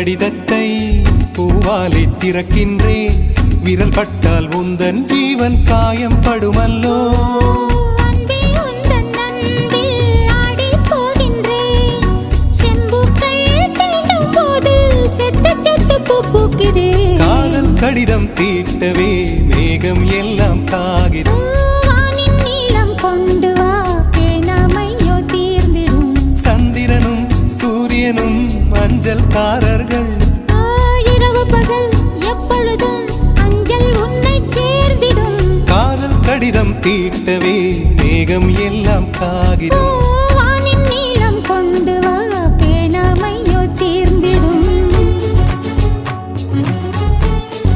கடிதத்தை பூவாலை திறக்கின்றேன். விரல் பட்டால் உந்தன் ஜீவன் காயம் படுமல்லோ. காதல் கடிதம் தீட்டவே மேகம் எல்லாம் காகிதம். கொண்டு வா பேனாமையோ தீர்ந்திடும். சந்திரனும் சூரியனும் அஞ்சல்காரர்கள். இரவு பகல் எப்பொழுதும் அஞ்சல் உன்னை சேர்ந்திடும். காதல் கடிதம் தீட்டவே மேகம் எல்லாம் காகிதம்.